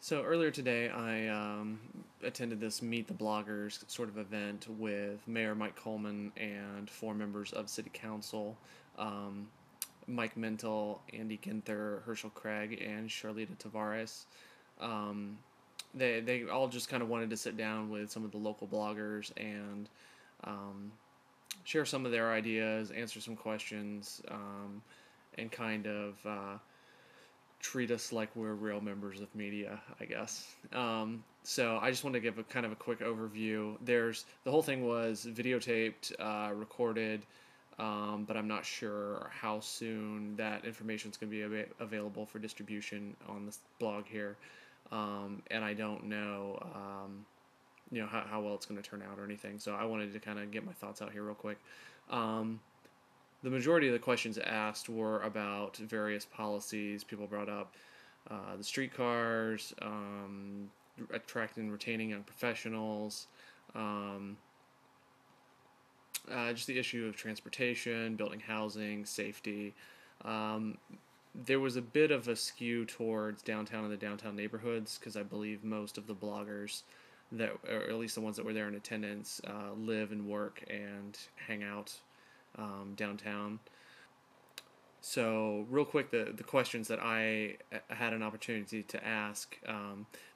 So earlier today, I attended this Meet the Bloggers sort of event with Mayor Mike Coleman and four members of City Council, um, Mike Mental, Andy Ginther, Herschel Craig, and Charlita Tavares. Um, they all just kind of wanted to sit down with some of the local bloggers and um, share some of their ideas, answer some questions, and kind of treat us like we're real members of media, I guess. So I just want to give a kind of a quick overview. The whole thing was videotaped, recorded, but I'm not sure how soon that information is going to be available for distribution on this blog here, and I don't know. How well it's going to turn out or anything. So I wanted to kind of get my thoughts out here real quick. Um, the majority of the questions asked were about various policies. People brought up the streetcars, attracting and retaining young professionals, um, just the issue of transportation, building housing, safety. Um, there was a bit of a skew towards downtown and the downtown neighborhoods because I believe most of the bloggers that, or at least the ones that were there in attendance, live and work and hang out downtown. So, real quick, the questions that I had an opportunity to ask.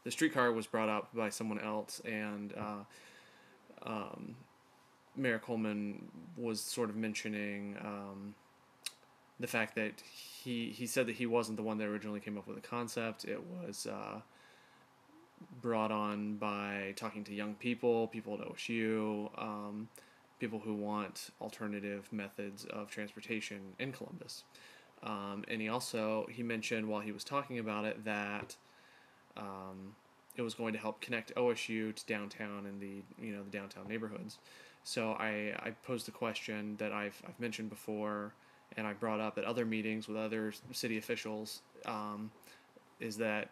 The streetcar was brought up by someone else, and Mayor Coleman was sort of mentioning the fact that he said that he wasn't the one that originally came up with the concept. It was brought on by talking to young people, people at OSU, people who want alternative methods of transportation in Columbus. And he mentioned while he was talking about it that it was going to help connect OSU to downtown and the downtown neighborhoods. So I posed a question that I've mentioned before, and I brought up at other meetings with other city officials, is that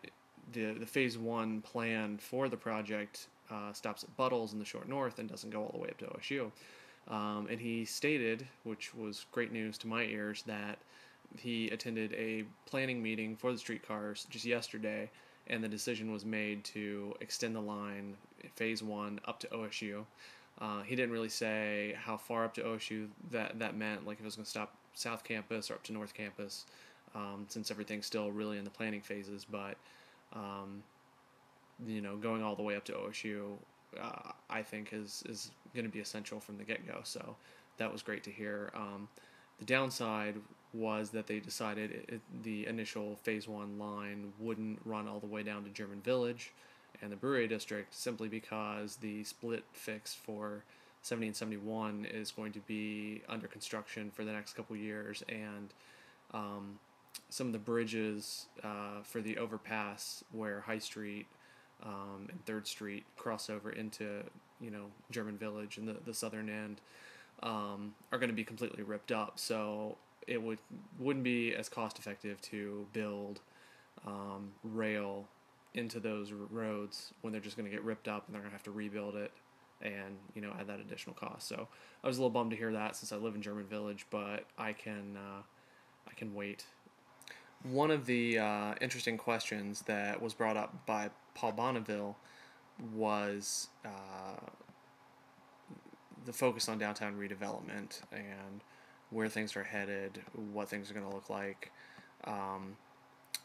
the phase one plan for the project stops at Buttles in the short north and doesn't go all the way up to OSU. And he stated, which was great news to my ears, that he attended a planning meeting for the streetcars just yesterday, and the decision was made to extend the line phase one up to OSU. He didn't really say how far up to OSU that meant, like if it was going to stop South Campus or up to North Campus, since everything's still really in the planning phases. But um, going all the way up to OSU, I think is going to be essential from the get-go. So that was great to hear. The downside was that they decided the initial phase one line wouldn't run all the way down to German Village and the Brewery District, simply because the split fix for 70 and 71 is going to be under construction for the next couple years, and some of the bridges for the overpass where High Street and 3rd Street cross over into German Village and the southern end are going to be completely ripped up. So it wouldn't be as cost effective to build rail into those roads when they're just going to get ripped up and they're going to have to rebuild it and add that additional cost. So I was a little bummed to hear that, since I live in German Village, but I can wait. One of the interesting questions that was brought up by Paul Bonneville was the focus on downtown redevelopment and where things are headed, what things are going to look like.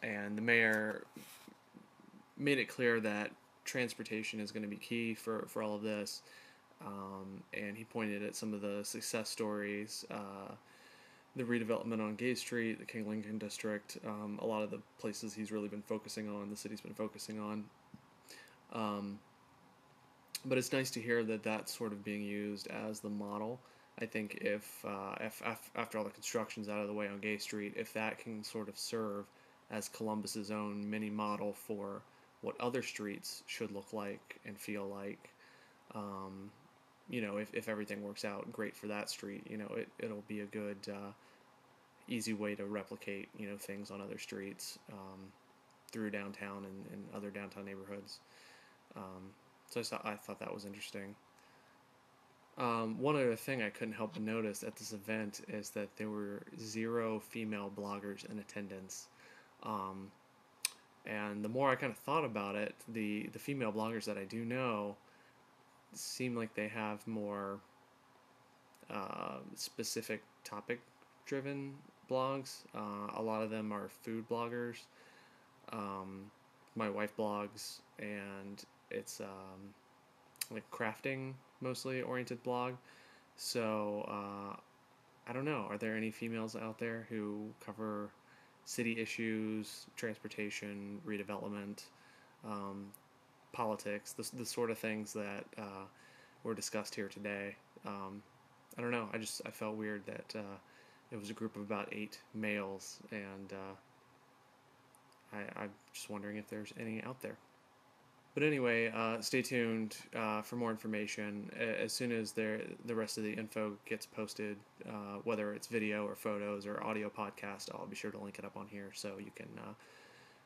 And the mayor made it clear that transportation is going to be key for all of this. And he pointed at some of the success stories, the redevelopment on Gay Street, the King Lincoln District, a lot of the places he's really been focusing on, the city's been focusing on. But it's nice to hear that that's sort of being used as the model. I think if after all the construction's out of the way on Gay Street, if that can sort of serve as Columbus's own mini model for what other streets should look like and feel like, if everything works out great for that street, it'll be a good, easy way to replicate, things on other streets through downtown and other downtown neighborhoods. So I thought that was interesting. One other thing I couldn't help but notice at this event is that there were 0 female bloggers in attendance. Um, And the more I kind of thought about it, the female bloggers that I do know seem like they have more specific topic driven blogs. A lot of them are food bloggers. Um, my wife blogs, and it's like crafting mostly oriented blog. So I don't know. Are there any females out there who cover city issues, transportation, redevelopment, um, politics, the sort of things that were discussed here today? I don't know. I felt weird that it was a group of about 8 males, and I'm just wondering if there's any out there. But anyway, stay tuned for more information. As soon as the rest of the info gets posted, whether it's video or photos or audio podcast, I'll be sure to link it up on here so you can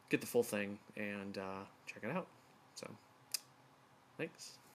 get the full thing and check it out. So, thanks.